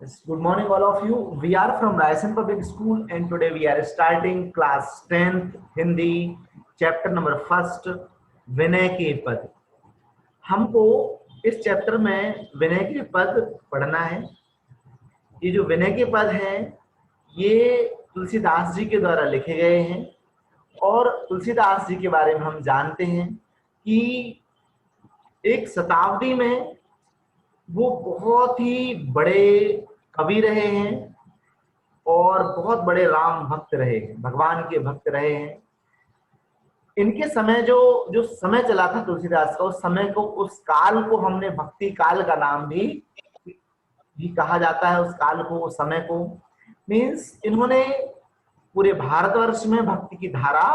Yes, good morning, all of you. We are from Raisen Public School, and today we are starting class 10th Hindi, chapter number first, विनय के पद. हमको इस chapter में विनय के पद पढ़ना है. ये जो विनय के पद हैं, ये तुलसीदास जी के द्वारा लिखे गए हैं और तुलसीदास जी के बारे में हम जानते हैं कि एक शताब्दी में वो बहुत ही बड़े कवि रहे हैं और बहुत बड़े राम भक्त रहे हैं, भगवान के भक्त रहे हैं. इनके समय जो समय चला था तुलसीदास का, उस समय को, उस काल को हमने भक्ति काल का नाम भी कहा जाता है. उस काल को, उस समय को मीन्स इन्होंने पूरे भारतवर्ष में भक्ति की धारा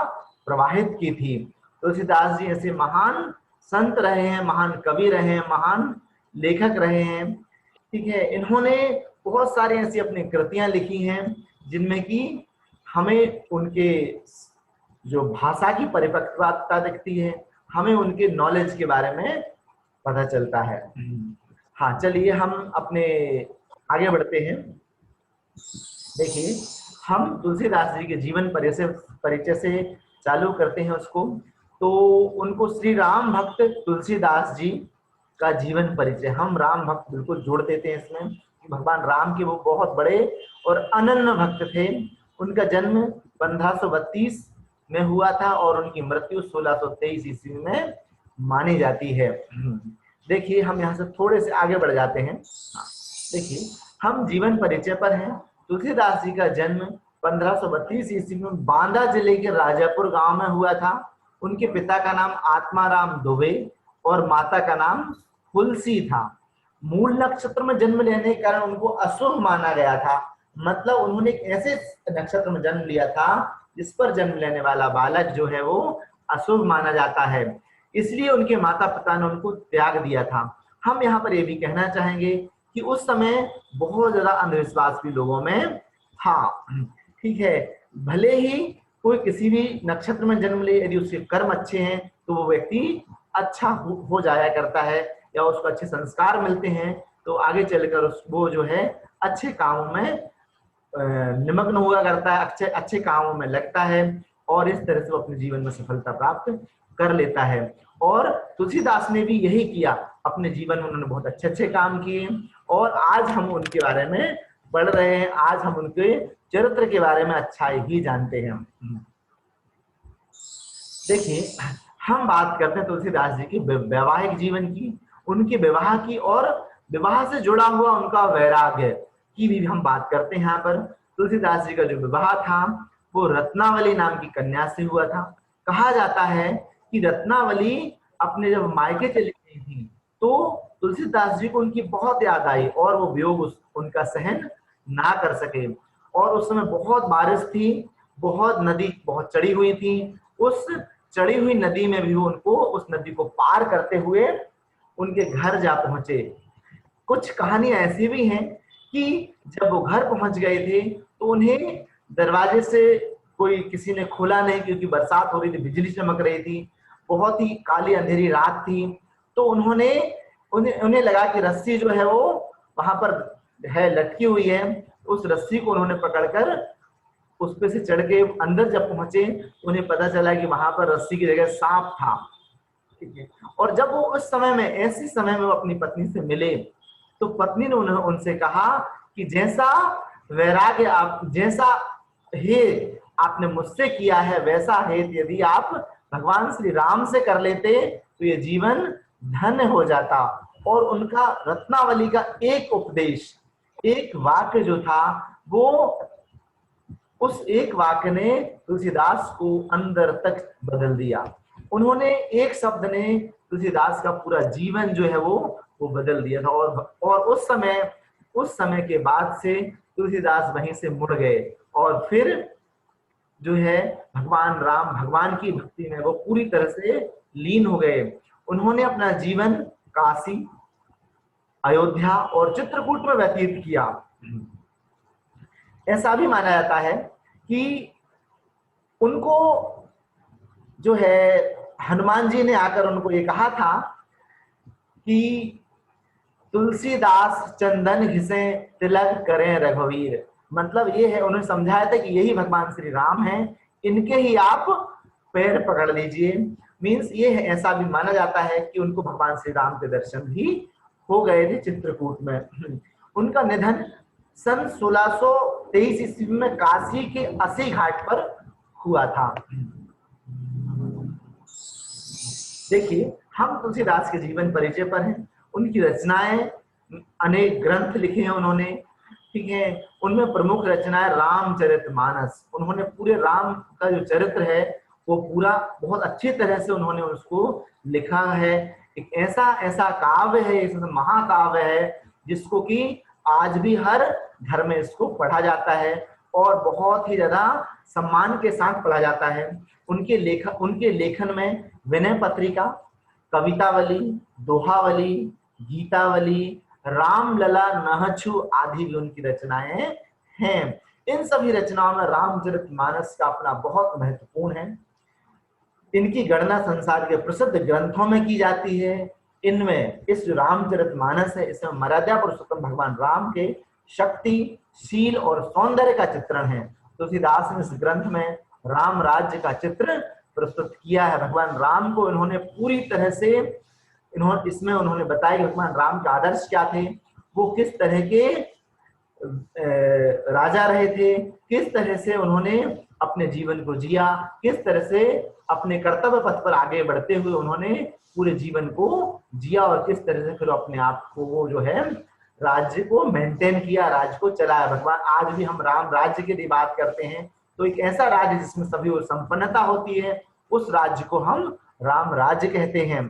प्रवाहित की थी. तुलसीदास जी ऐसे महान संत रहे हैं, महान कवि रहे हैं, महान लेखक रहे हैं. ठीक है, इन्होंने बहुत सारी ऐसी अपनी कृतियां लिखी हैं जिनमें कि हमें उनके जो भाषा की परिपक्वता दिखती है, हमें उनके नॉलेज के बारे में पता चलता है. हाँ, चलिए हम अपने आगे बढ़ते हैं. देखिए, हम तुलसीदास जी के जीवन परिचय से चालू करते हैं उसको. तो उनको श्री राम भक्त तुलसीदास जी का जीवन परिचय, हम राम भक्त बिल्कुल जोड़ देते हैं इसमें कि भगवान राम के वो बहुत बड़े और अनन्य भक्त थे. उनका जन्म 1532 में हुआ था और उनकी मृत्यु 1623 ईस्वी में मानी जाती है. देखिए, हम यहाँ से थोड़े से आगे बढ़ जाते हैं. देखिए, हम जीवन परिचय पर हैं. तुलसीदास जी का जन्म 1532 ईस्वी में बांदा जिले के राजापुर गांव में हुआ था. उनके पिता का नाम आत्माराम दुबे और माता का नाम तुलसी था. मूल नक्षत्र में जन्म लेने के कारण उनको अशुभ माना गया था. मतलब उन्होंने एक ऐसे नक्षत्र में जन्म लिया था जिस पर जन्म लेने वाला बालक जो है वो अशुभ माना जाता है, इसलिए उनके माता पिता ने उनको त्याग दिया था. हम यहाँ पर ये भी कहना चाहेंगे कि उस समय बहुत ज्यादा अंधविश्वास भी लोगों में था. ठीक है, भले ही कोई किसी भी नक्षत्र में जन्म ले, यदि उसके कर्म अच्छे हैं तो वो व्यक्ति अच्छा हो जाया करता है या उसको अच्छे संस्कार मिलते हैं तो आगे चलकर वो जो है अच्छे कामों में निमग्न हुआ करता है, अच्छे कामों में लगता है और इस तरह से वो अपने जीवन में सफलता प्राप्त कर लेता है. और तुलसीदास ने भी यही किया. अपने जीवन में उन्होंने बहुत अच्छे अच्छे काम किए और आज हम उनके बारे में पढ़ रहे हैं. आज हम उनके चरित्र के बारे में अच्छा ही जानते हैं. देखिए, हम बात करते हैं तुलसीदास जी के वैवाहिक जीवन की, उनके विवाह की और विवाह से जुड़ा हुआ उनका वैराग्य की भी हम बात करते हैं. यहाँ पर तुलसीदास जी का जो विवाह था वो रत्नावली नाम की कन्या से हुआ था. कहा जाता है कि रत्नावली अपने जब मायके चली गई थी तो तुलसीदास जी को उनकी बहुत याद आई और वो वियोग उनका सहन ना कर सके. और उस समय बहुत बारिश थी, बहुत नदी बहुत चढ़ी हुई थी. उस चढ़ी हुई नदी में भी उनको उस नदी को पार करते हुए उनके घर जा पहुंचे. कुछ कहानियां ऐसी भी हैं कि जब वो घर पहुंच गए थे तो उन्हें दरवाजे से कोई किसी ने खोला नहीं, क्योंकि बरसात हो रही थी, बिजली चमक रही थी, बहुत ही काली अंधेरी रात थी. तो उन्हें लगा कि रस्सी जो है वो वहां पर है, लटकी हुई है. उस रस्सी को उन्होंने पकड़कर उस पे से चढ़ के अंदर जब पहुंचे उन्हें पता चला कि वहां पर रस्सी की जगह सांप था. ठीक है, और जब वो उस समय में, ऐसे समय में वो अपनी पत्नी से मिले तो पत्नी ने उनसे कहा कि जैसा वैराग्य आप, जैसा हेत आपने मुझसे किया है वैसा हेत यदि आप भगवान श्री राम से कर लेते तो ये जीवन धन्य हो जाता. और उनका रत्नावली का एक उपदेश, एक वाक्य जो था वो, उस एक वाक्य ने तुलसीदास को अंदर तक बदल दिया. उन्होंने एक शब्द ने तुलसीदास का पूरा जीवन जो है वो बदल दिया था. और उस समय के बाद से तुलसीदास वहीं से मुड़ गए और फिर जो है भगवान राम, भगवान की भक्ति में वो पूरी तरह से लीन हो गए. उन्होंने अपना जीवन काशी, अयोध्या और चित्रकूट में व्यतीत किया. ऐसा भी माना जाता है कि उनको जो है हनुमान जी ने आकर उनको ये कहा था कि तुलसीदास चंदन घिसे तिलक करें रघुवीर। मतलब ये है, उन्होंने समझाया था कि यही भगवान श्री राम हैं, इनके ही आप पैर पकड़ लीजिए। मीन्स ये है, ऐसा भी माना जाता है कि उनको भगवान श्री राम के दर्शन भी हो गए थे चित्रकूट में। उनका निधन सन 1623 ईस्वी में काशी के अस्सी घाट पर हुआ था। देखिए, हम तुलसीदास के जीवन परिचय पर हैं। उनकी रचनाएं, अनेक ग्रंथ लिखे हैं उन्होंने, ठीक है। उनमें प्रमुख रचना है रामचरितमानस। उन्होंने पूरे राम का जो चरित्र है वो पूरा बहुत अच्छी तरह से उन्होंने उसको लिखा है। एक ऐसा काव्य है, ऐसा महाकाव्य है जिसको कि आज भी हर घर में इसको पढ़ा जाता है और बहुत ही ज्यादा सम्मान के साथ पढ़ा जाता है। उनके लेखन में विनय पत्रिका, कवितावली, दोहावली, गीतावली, रामलला, नहछु आदि भी उनकी रचनाएं हैं। इन सभी रचनाओं में रामचरितमानस का अपना बहुत महत्वपूर्ण है। इनकी गणना संसार के प्रसिद्ध ग्रंथों में की जाती है। इनमें इस जो रामचरितमानस है, इसमें मर्यादा पुरुषोत्तम भगवान राम के शक्ति, शील और सौंदर्य का चित्रण है। तुलसीदास ने इस ग्रंथ में राम राज्य का चित्र प्रस्तुत किया है। भगवान राम को इन्होंने पूरी तरह से इसमें उन्होंने बताया कि भगवान राम के आदर्श क्या थे, वो किस तरह के राजा रहे थे, किस तरह से उन्होंने अपने जीवन को जिया, किस तरह से अपने कर्तव्य पथ पर आगे बढ़ते हुए उन्होंने पूरे जीवन को जिया और किस तरह से फिर अपने आप को वो जो है राज्य को मेंटेन किया, राज्य को चलाया। भगवान, आज भी हम राम राज्य की बात करते हैं तो एक ऐसा राज्य जिसमें सभी वो संपन्नता होती है, उस राज्य को हम राम राज्य कहते हैं।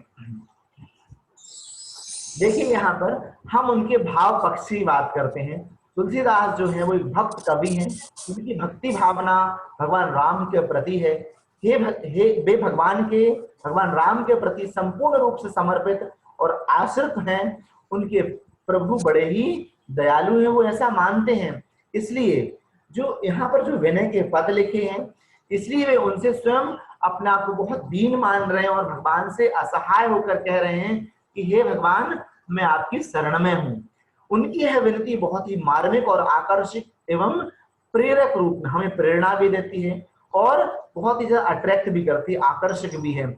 देखिए, यहाँ पर हम उनके भाव पक्ष की बात करते हैं। तुलसीदास जो है वो एक भक्त कवि हैं। उनकी भक्ति भावना भगवान राम के प्रति है। वे भगवान राम के प्रति संपूर्ण रूप से समर्पित और आश्रित हैं। उनके प्रभु बड़े ही दयालु हैं, वो ऐसा मानते हैं। इसलिए जो यहाँ पर जो विनय के पद लिखे हैं, इसलिए वे उनसे स्वयं अपने आप को बहुत दीन मान रहे हैं और भगवान से असहाय होकर कह रहे हैं कि हे भगवान, मैं आपकी शरण में हूं। उनकी यह विनती बहुत ही मार्मिक और आकर्षक एवं प्रेरक रूप में हमें प्रेरणा भी देती है और बहुत ही ज्यादा अट्रैक्ट भी करती है, आकर्षक भी है।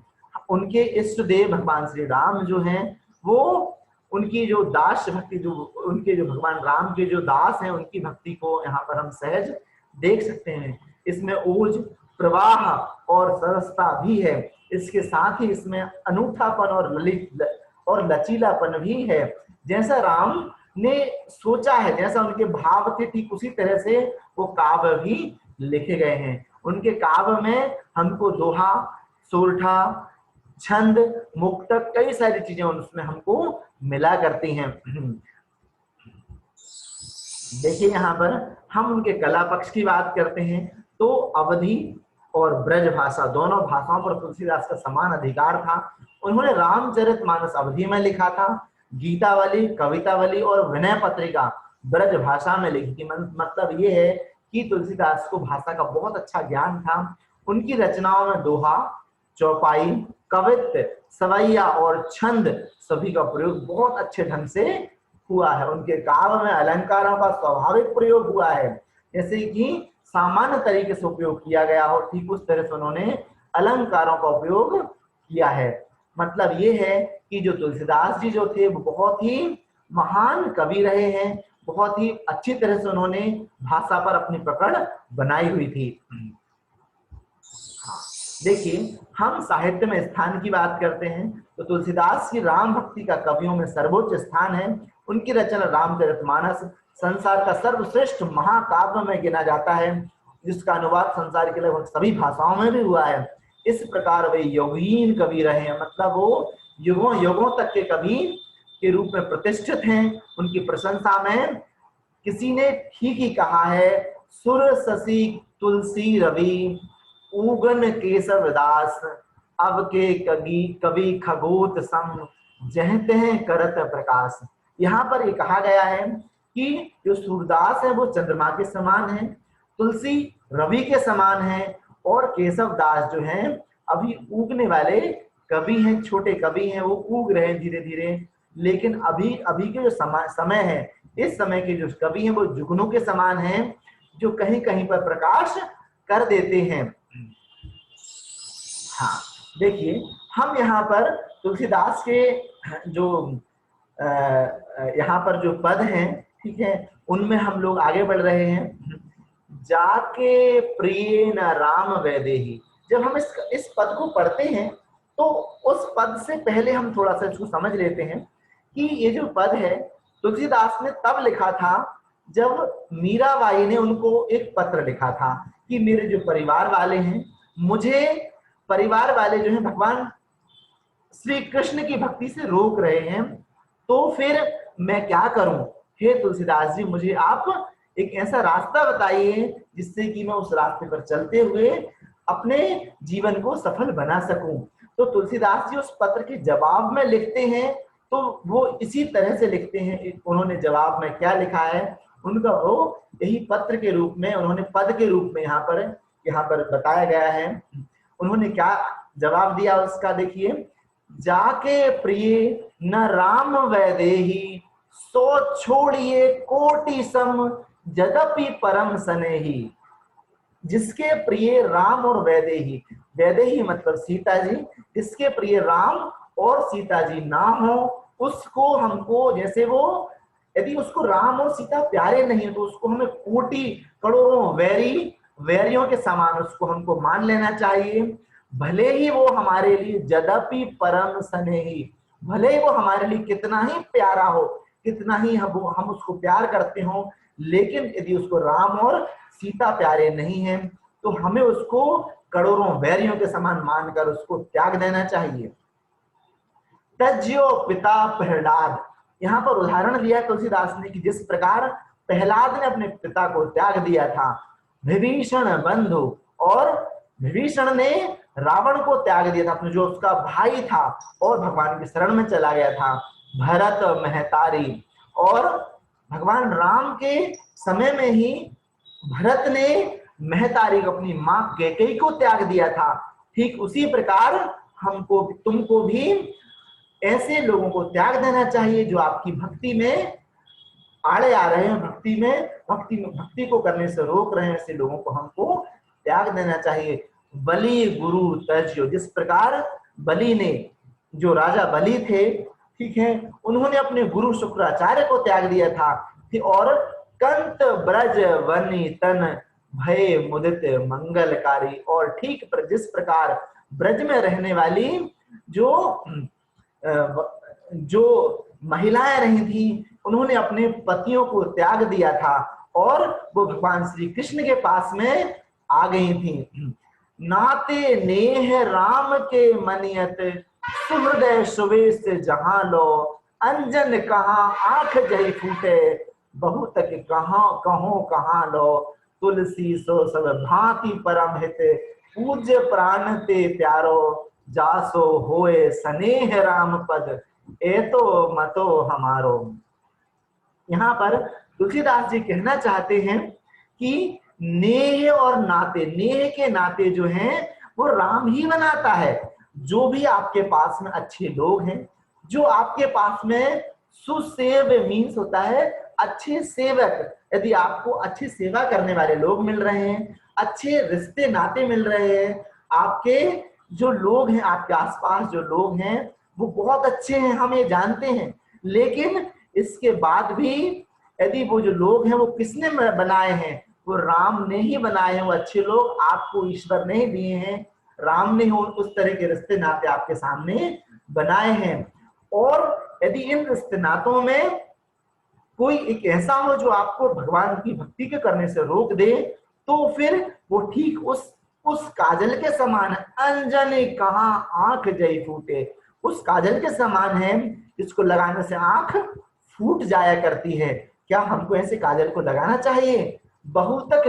उनके इष्ट देव भगवान श्री राम जो हैं, वो उनकी जो दास भक्ति, जो उनके जो भगवान राम के जो दास हैं, उनकी भक्ति को यहाँ पर हम सहज देख सकते हैं। इसमें ऊर्ज, प्रवाह और सरसता भी है। इसके साथ ही इसमें अनूठापन और लचीलापन भी है। जैसा राम ने सोचा है, जैसा उनके भाव थे, ठीक उसी तरह से वो काव्य भी लिखे गए हैं। उनके काव्य में हमको दोहा, सोरठा, छंद, मुक्तक, कई सारी चीजें उसमें हमको मिला करती हैं। देखिए, यहाँ पर हम उनके कला पक्ष की बात करते हैं तो अवधी और ब्रज भाषा, दोनों भाषाओं पर तुलसीदास का समान अधिकार था। उन्होंने रामचरितमानस अवधी में लिखा था, गीतावली, कवितावली और विनय पत्रिका ब्रज भाषा में लिखी थी। मतलब ये है कि तुलसीदास को भाषा का बहुत अच्छा ज्ञान था। उनकी रचनाओं में दोहा, चौपाई, कवित्व, सवैया और छंद सभी का प्रयोग बहुत अच्छे ढंग से हुआ है। उनके काव्य में अलंकारों का स्वाभाविक प्रयोग हुआ है, जैसे कि सामान्य तरीके से उपयोग किया गया हो, ठीक उस तरह से उन्होंने अलंकारों का उपयोग किया है। मतलब ये है कि जो तुलसीदास जी जो थे वो बहुत ही महान कवि रहे हैं, बहुत ही अच्छी तरह से उन्होंने भाषा पर अपनी पकड़ बनाई हुई थी। देखिए, हम साहित्य में स्थान की बात करते हैं तो तुलसीदास की राम भक्ति का कवियों में सर्वोच्च स्थान है। उनकी रचना रामचरितमानस संसार का सर्वश्रेष्ठ महाकाव्य में गिना जाता है, जिसका अनुवाद संसार के लगभग सभी भाषाओं में भी हुआ है। इस प्रकार वे योगीन कवि रहे हैं, मतलब वो युगों युगों तक के कवि के रूप में प्रतिष्ठित हैं। उनकी प्रशंसा में किसी ने ठीक ही कहा है, सुर शशि तुलसी रवि उगन केशव दास, अब के कवि खगोत सम जहते हैं करत प्रकाश। यहाँ पर ये कहा गया है कि जो सूरदास है वो चंद्रमा के समान है, तुलसी रवि के समान है और केशव दास जो हैं अभी उगने वाले कवि हैं, छोटे कवि हैं, वो उग रहे हैं धीरे धीरे, लेकिन अभी अभी के जो समय है, इस समय के जो कवि हैं वो जुगनू के समान हैं, जो कहीं कहीं पर प्रकाश कर देते हैं। हाँ, देखिए हम यहाँ पर तुलसीदास के जो यहाँ पर जो पद हैं, ठीक है, उनमें हम लोग आगे बढ़ रहे हैं। जाके प्रिय न राम वैदेही। जब हम इस पद को पढ़ते हैं तो उस पद से पहले हम थोड़ा सा इसको समझ लेते हैं कि ये जो पद है तुलसीदास ने तब लिखा था जब मीराबाई ने उनको एक पत्र लिखा था कि मेरे जो परिवार वाले हैं, मुझे परिवार वाले जो हैं भगवान श्री कृष्ण की भक्ति से रोक रहे हैं, तो फिर मैं क्या करूं? हे तुलसीदास जी, मुझे आप एक ऐसा रास्ता बताइए जिससे कि मैं उस रास्ते पर चलते हुए अपने जीवन को सफल बना सकूं। तो तुलसीदास जी उस पत्र के जवाब में लिखते हैं, तो वो इसी तरह से लिखते हैं। उन्होंने जवाब में क्या लिखा है, उनका वो यही पत्र के रूप में, उन्होंने पद के रूप में यहाँ पर बताया गया है। उन्होंने क्या जवाब दिया उसका, देखिए। जाके प्रिय न राम वैदेही, सो छोड़िए कोटि सम यद्यपि परम स्नेही। जिसके प्रिय राम और वैदेही, वैदेही मतलब सीता जी, जिसके प्रिय राम और सीता जी ना हो, उसको हमको, जैसे वो यदि उसको राम और सीता प्यारे नहीं है तो उसको हमें कोटि करोड़ों वैरियों के समान उसको हमको मान लेना चाहिए। भले ही वो हमारे लिए यद्यपि परम स्नेही, भले ही वो हमारे लिए कितना ही प्यारा हो, कितना ही हम उसको प्यार करते हो, लेकिन यदि उसको राम और सीता प्यारे नहीं है तो हमें उसको करोड़ों वैरियों के समान मानकर उसको त्याग देना चाहिए। तज्यो पिता प्रहलाद, यहाँ पर उदाहरण दिया तुलसीदास ने कि जिस प्रकार प्रहलाद ने अपने पिता को त्याग दिया था, विभीषण बंधु, और विभीषण ने रावण को त्याग दिया था, अपने जो उसका भाई था, और भगवान की शरण में चला गया था। भरत महतारी, और भगवान राम के समय में ही भरत ने महतारी को, अपनी मां कैकेयी को त्याग दिया था। ठीक उसी प्रकार हमको, तुमको भी ऐसे लोगों को त्याग देना चाहिए जो आपकी भक्ति में आड़े आ रहे हैं, भक्ति को करने से रोक रहे हैं। ऐसे लोगों को हमको त्याग देना चाहिए। बलि गुरु तज्यो, जिस प्रकार बलि ने, जो राजा बलि थे, ठीक है, उन्होंने अपने गुरु शुक्राचार्य को त्याग दिया था। और कंत ब्रज वनी तन भय मुदित मंगलकारी, और ठीक पर जिस प्रकार ब्रज में रहने वाली जो महिलाएं रही थी, उन्होंने अपने पतियों को त्याग दिया था और वो भगवान श्री कृष्ण के पास में आ गई थी। नाते नेह राम के मनियत, सुहृदय सुवेश जहां लो, अंजन कहाँ आंख जही फूटे, बहुत कहो कहाँ लो, तुलसी सो सब भांति परम हित, पूज्य प्राण ते प्यारो, जासो होए स्नेह राम पद, ए तो मतो हमारो। यहाँ पर तुलसीदास जी कहना चाहते हैं कि नेह और नाते, नेह के नाते जो हैं वो राम ही बनाता है। जो भी आपके पास में अच्छे लोग हैं, जो आपके पास में सुसेव मीन्स होता है अच्छे सेवक, यदि आपको अच्छी सेवा करने वाले लोग मिल रहे हैं, अच्छे रिश्ते नाते मिल रहे हैं, आपके जो लोग हैं, आपके आसपास जो लोग हैं वो बहुत अच्छे हैं, हम ये जानते हैं, लेकिन इसके बाद भी यदि वो जो लोग हैं वो किसने बनाए हैं, वो राम ने ही बनाए हैं। वो अच्छे लोग आपको ईश्वर ने ही दिए हैं, राम ने उस तरह के रिश्ते नाते आपके सामने बनाए हैं। और यदि इन रिश्ते नातों में कोई एक ऐसा हो जो आपको भगवान की भक्ति के करने से रोक दे, तो फिर वो ठीक उस काजल के समान, अंजनी कहाँ आंख जई फूटे, उस काजल के समान है जिसको लगाने से आंख फूट जाया करती है। क्या हमको ऐसे काजल को लगाना चाहिए? बहुतक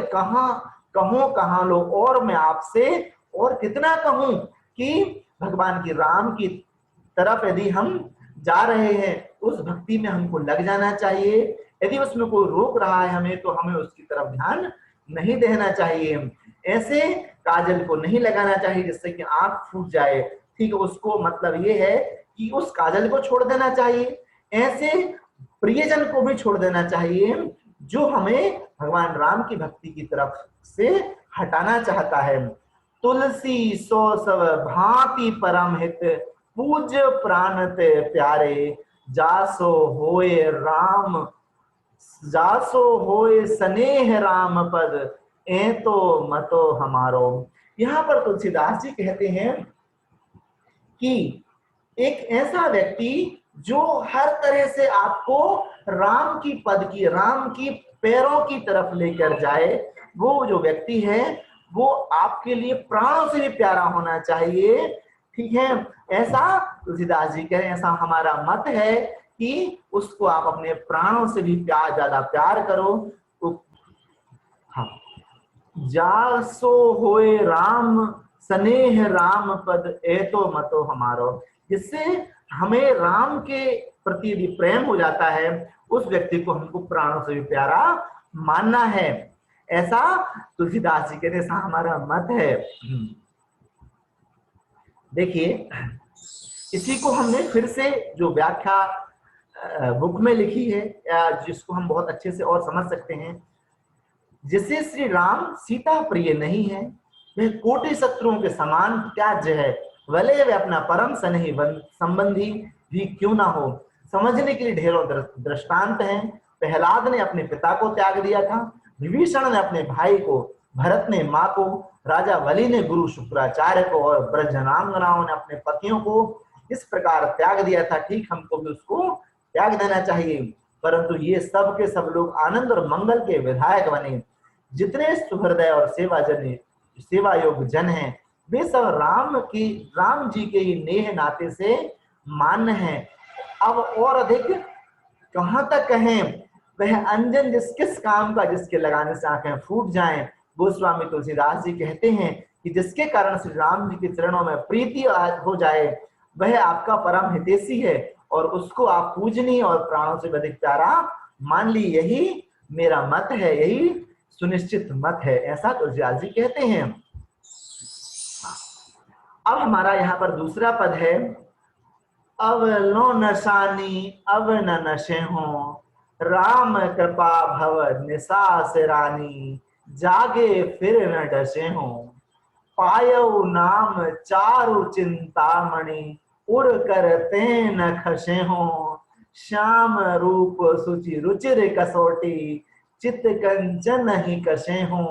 कहो कहाँ लो, और मैं आपसे और कितना कहूं कि भगवान की राम की तरफ यदि हम जा रहे हैं, उस भक्ति में हमको लग जाना चाहिए। यदि उसमें कोई रोक रहा है हमें, तो हमें उसकी तरफ ध्यान नहीं देना चाहिए। ऐसे काजल को नहीं लगाना चाहिए जिससे कि आंख फूट जाए। ठीक है, उसको मतलब ये है कि उस काजल को छोड़ देना चाहिए। ऐसे प्रियजन को भी छोड़ देना चाहिए जो हमें भगवान राम की भक्ति की तरफ से हटाना चाहता है। तुलसी सो सब भांति परम हित, पूज्य प्राण ते प्यारे, जासो होए राम, जासो होए स्नेह राम पद, ए तो मतो हमारो। यहाँ पर तुलसीदास जी कहते हैं कि एक ऐसा व्यक्ति जो हर तरह से आपको राम की पद की, राम की पैरों की तरफ लेकर जाए, वो जो व्यक्ति है वो आपके लिए प्राणों से भी प्यारा होना चाहिए। ठीक है, ऐसा तुलसीदास जी कह रहे हैं, ऐसा हमारा मत है कि उसको आप अपने प्राणों से भी ज्यादा प्यार करो। हाँ, जासो होए राम स्नेह राम पद, ए तो मतो हमारो। जिससे हमें राम के प्रति यदि प्रेम हो जाता है, उस व्यक्ति को हमको प्राणों से भी प्यारा मानना है। ऐसा तुलसीदास जी कहते हैं, ऐसा हमारा मत है। देखिए, इसी को हमने फिर से जो व्याख्या बुक में लिखी है, या जिसको हम बहुत अच्छे से और समझ सकते हैं, जिसे श्री राम सीता प्रिय नहीं है, वह कोटि शत्रुओं के समान त्याज्य है, भले वे अपना परम स्नेही संबंधी भी क्यों ना हो। समझने के लिए ढेरों दृष्टांत हैं। प्रहलाद ने अपने पिता को त्याग दिया था, विभीषण ने अपने भाई को, भरत ने माँ को, राजा बलि ने गुरु शुक्राचार्य को, और ब्रजनांगनाओं ने अपने पतियों को इस प्रकार त्याग दिया था। ठीक हमको भी उसको त्याग देना चाहिए। परंतु ये सब के सब लोग आनंद और मंगल के विधायक बने। जितने सुहृदय और सेवा योग जन हैं, वे सब राम जी के ही नेह नाते से मान्य हैं। अब और अधिक कहां तक कहें, वह अंजन किस काम का जिसके लगाने से आंखें फूट जाएं। गोस्वामी तुलसीदास जी कहते हैं कि जिसके कारण श्री राम जी के चरणों में प्रीति हो जाए, वह आपका परम हितैषी है और उसको आप पूजनीय और प्राणों से अधिक प्यारा मान ली। यही मेरा मत है, यही सुनिश्चित मत है, ऐसा तुलसीदास जी कहते हैं। अब हमारा यहाँ पर दूसरा पद है, अब लो नशानी अब न नशे हो, राम कृपा भव निसास रानी, जागे फिर न डसे हो। पायो नाम चारु चिंतामणि, उड़ कर ते न खसे हो। श्याम रूप सुचि रुचिर कसोटी, चित कंचन ही कसे हो।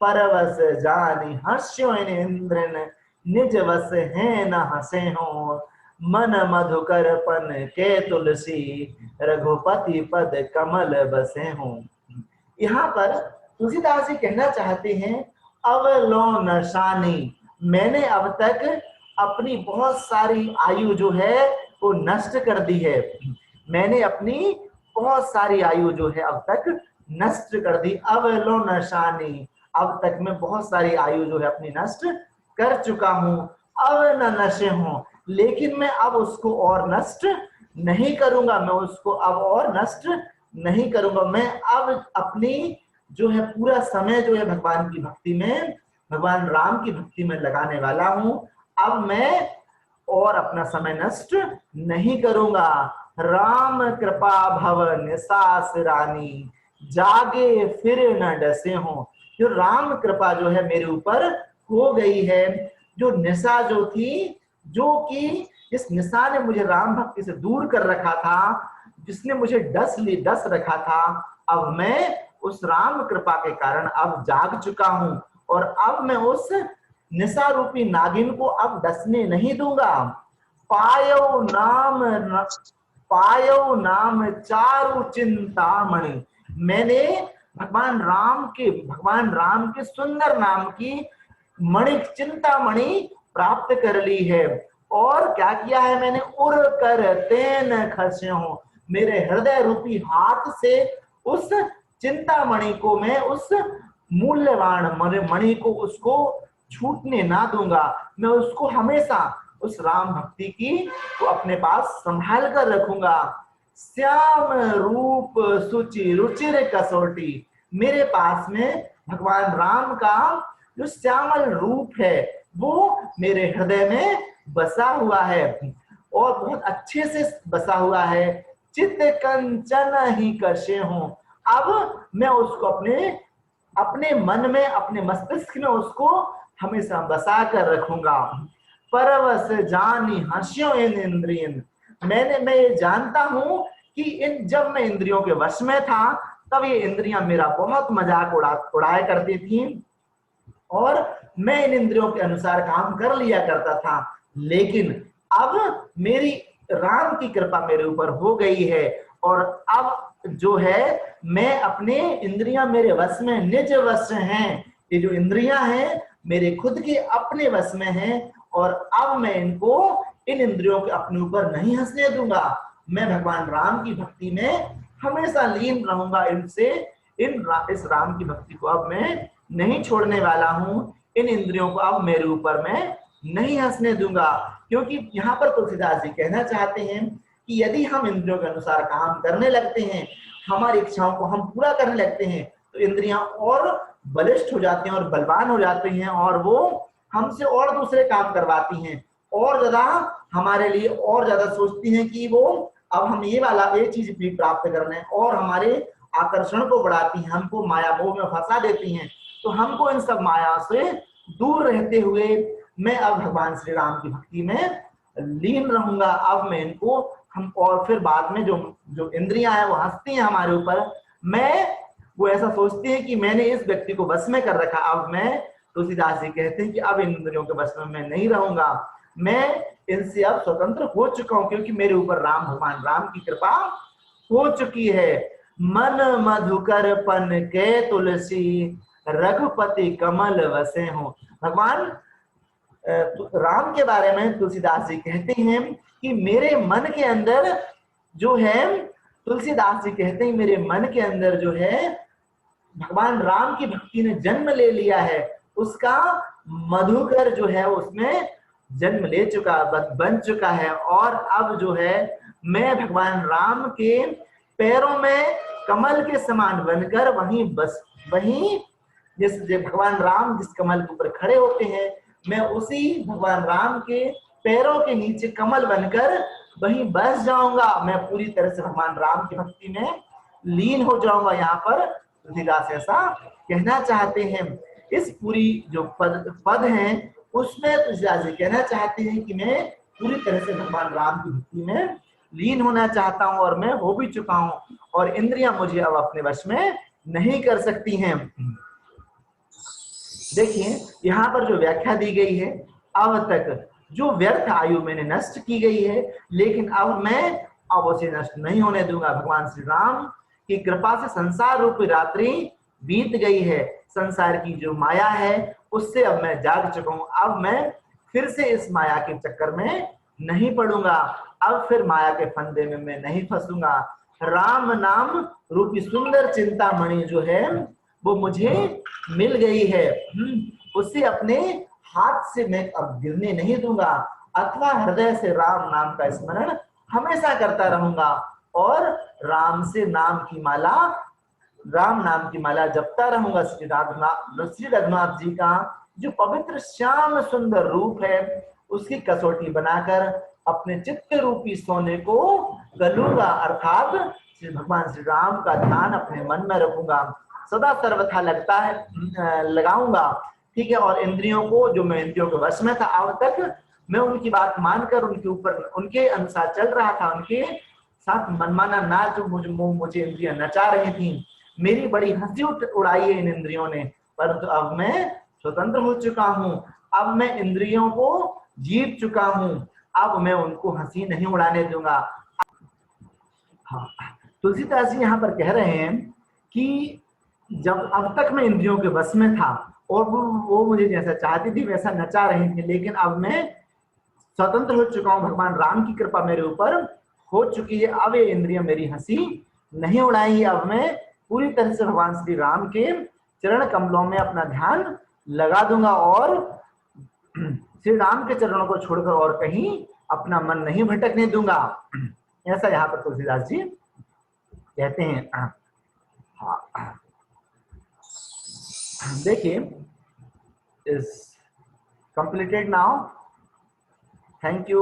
परवश जानी हस्यो इंद्रन, निज वस है न हसे हो। मन मधुकर पन के तुलसी, रघुपति पद कमल बसे हो। यहाँ पर तुलसीदास जी कहना चाहते हैं, अवलोनशानी, मैंने अब तक अपनी बहुत सारी आयु जो है वो नष्ट कर दी है। मैंने अपनी बहुत सारी आयु जो है अब तक नष्ट कर दी। अवलोनशानी, अब तक मैं बहुत सारी आयु जो है अपनी नष्ट कर चुका हूं। अब न नशे हूं, लेकिन मैं अब उसको और नष्ट नहीं करूंगा, मैं उसको अब और नष्ट नहीं करूंगा। मैं अब अपनी जो है पूरा समय जो है भगवान की भक्ति में, भगवान राम की भक्ति में लगाने वाला हूं। अब मैं और अपना समय नष्ट नहीं करूंगा। राम कृपा भव निसास रानी, जागे फिर न डसे हो। जो राम कृपा जो है मेरे ऊपर हो गई है, जो निशा जो थी, जो कि जिस निशा ने मुझे राम भक्ति से दूर कर रखा था, जिसने मुझे डस रखा था, अब मैं उस राम कृपा के कारण अब जाग चुका हूं और अब मैं उस निशा रूपी नागिन को अब डसने नहीं दूंगा। पायो नाम चारु चिंतामणि, मैंने भगवान राम के सुंदर नाम की मणि, चिंतामणि प्राप्त कर ली है। और क्या किया है मैंने, उड़ कर तेन खसे हूं, मेरे हृदय रूपी हाथ से उस चिंतामणि को, मैं उस मूल्यवान मणि को उसको छूटने ना दूंगा। मैं उसको हमेशा उस राम भक्ति की को अपने पास संभाल कर रखूंगा। श्याम रूप सुचि रुचिर कसौटी, मेरे पास में भगवान राम का जो श्यामल रूप है वो मेरे हृदय में बसा हुआ है और बहुत अच्छे से बसा हुआ है। चित कंचन ही कशे हूं। अब मैं उसको अपने अपने मन में, अपने मस्तिष्क में उसको हमेशा बसा कर रखूंगा। परवश जानी हंस्यो इन इंद्रियन, मैं ये जानता हूं कि इन जब मैं इंद्रियों के वश में था तब ये इंद्रियां मेरा बहुत मजाक उड़ाया करती थी और मैं इन इंद्रियों के अनुसार काम कर लिया करता था। लेकिन अब मेरी राम की कृपा मेरे ऊपर हो गई है और अब जो है मैं अपने इंद्रियां मेरे वश में, निज वश हैं। ये जो इंद्रियां हैं मेरे खुद के अपने वश में हैं और अब मैं इनको, इन इंद्रियों के अपने ऊपर नहीं हंसने दूंगा। मैं भगवान राम की भक्ति में हमेशा लीन रहूंगा। इस राम की भक्ति को अब मैं नहीं छोड़ने वाला हूं। इन इंद्रियों को अब मेरे ऊपर मैं नहीं हंसने दूंगा। क्योंकि यहाँ पर तुलसीदास जी कहना चाहते हैं कि यदि हम इंद्रियों के अनुसार काम करने लगते हैं, हमारी इच्छाओं को हम पूरा करने लगते हैं, तो इंद्रियां और बलिष्ठ हो जाती हैं और बलवान हो जाती हैं और वो हमसे और दूसरे काम करवाती हैं और ज्यादा हमारे लिए और ज्यादा सोचती हैं कि वो अब हम ये चीज भी प्राप्त कर लें और हमारे आकर्षण को बढ़ाती हैं, हमको माया मोह में फंसा देती हैं। तो हमको इन सब माया से दूर रहते हुए मैं अब भगवान श्री राम की भक्ति में लीन रहूंगा। अब मैं इनको हम, और फिर बाद में जो जो इंद्रियां हैं वो हंसती हैं हमारे ऊपर, मैं वो ऐसा सोचती है कि मैंने इस व्यक्ति को बस में कर रखा। अब मैं, तुलसीदास जी कहते हैं कि अब इन इंद्रियों के बस में मैं नहीं रहूंगा, मैं इनसे अब स्वतंत्र हो चुका हूं क्योंकि मेरे ऊपर राम, भगवान राम की कृपा हो चुकी है। मन मधुकर पन के तुलसी रघुपति कमल वसे हो। भगवान राम के बारे में तुलसीदास जी कहते हैं कि मेरे मन के अंदर जो है, तुलसीदास जी कहते हैं मेरे मन के अंदर जो है भगवान राम की भक्ति ने जन्म ले लिया है, उसका मधुकर जो है उसमें जन्म ले चुका, बन चुका है। और अब जो है मैं भगवान राम के पैरों में कमल के समान बनकर वहीं जिस भगवान राम जिस कमल के ऊपर खड़े होते हैं, मैं उसी भगवान राम के पैरों के नीचे कमल बनकर वहीं बस जाऊंगा। मैं पूरी तरह से भगवान राम की भक्ति में लीन हो जाऊंगा। यहाँ पर तुलसीदास ऐसा कहना चाहते हैं। इस पूरी जो पद हैं उसमें तुलसीदास जी कहना चाहते हैं कि मैं पूरी तरह से भगवान राम की भक्ति में लीन होना चाहता हूं और मैं हो भी चुका हूं और इंद्रियां मुझे अब अपने वश में नहीं कर सकती हैं। देखिए यहाँ पर जो व्याख्या दी गई है, अब तक जो व्यर्थ आयु मैंने नष्ट की गई है, लेकिन अब मैं अब उसे नष्ट नहीं होने दूंगा। भगवान श्री राम की कृपा से संसार रूपी रात्रि बीत गई है, संसार की जो माया है उससे अब मैं जाग चुका हूं। अब मैं फिर से इस माया के चक्कर में नहीं पड़ूंगा, अब फिर माया के फंदे में मैं नहीं फंसूंगा। राम नाम रूपी सुंदर चिंतामणि जो है वो मुझे मिल गई है, उसे अपने हाथ से मैं अब गिरने नहीं दूंगा, अथवा हृदय से राम नाम का स्मरण हमेशा करता रहूंगा और राम नाम की माला जपता रहूंगा। श्री रघुनाथ जी का जो पवित्र श्याम सुंदर रूप है उसकी कसौटी बनाकर अपने चित्त रूपी सोने को गलूंगा, अर्थात श्री भगवान श्री राम का ध्यान अपने मन में रखूंगा, सदा सर्वथा लगाऊंगा। ठीक है। और इंद्रियों को, जो मैं इंद्रियों के वश में था, अब तक मैं उनकी बात मानकर उनके ऊपर उनके अनुसार चल रहा था, उनके साथ मनमाना नाच मुझे इंद्रियां नचा रही थी, मेरी बड़ी हंसी उड़ाई है इन इंद्रियों ने। परंतु अब मैं स्वतंत्र हो चुका हूं, अब मैं इंद्रियों को जीत चुका हूं, अब मैं उनको हंसी नहीं उड़ाने दूंगा। हाँ, तुलसीदास जी यहाँ पर कह रहे हैं कि जब अब तक मैं इंद्रियों के वश में था और वो मुझे जैसा चाहती थी वैसा नचा रही थी, लेकिन अब मैं स्वतंत्र हो चुका हूं, भगवान राम की कृपा मेरे ऊपर हो चुकी है, अब ये इंद्रियां मेरी हंसी नहीं उड़ाएंगी। अब मैं पूरी तरह से भगवान श्री राम के चरण कमलों में अपना ध्यान लगा दूंगा और श्री राम के चरणों को छोड़कर और कहीं अपना मन नहीं भटकने दूंगा। ऐसा यहाँ पर तुलसीदास जी कहते हैं। हाँ, देखिए, is completed now. Thank you.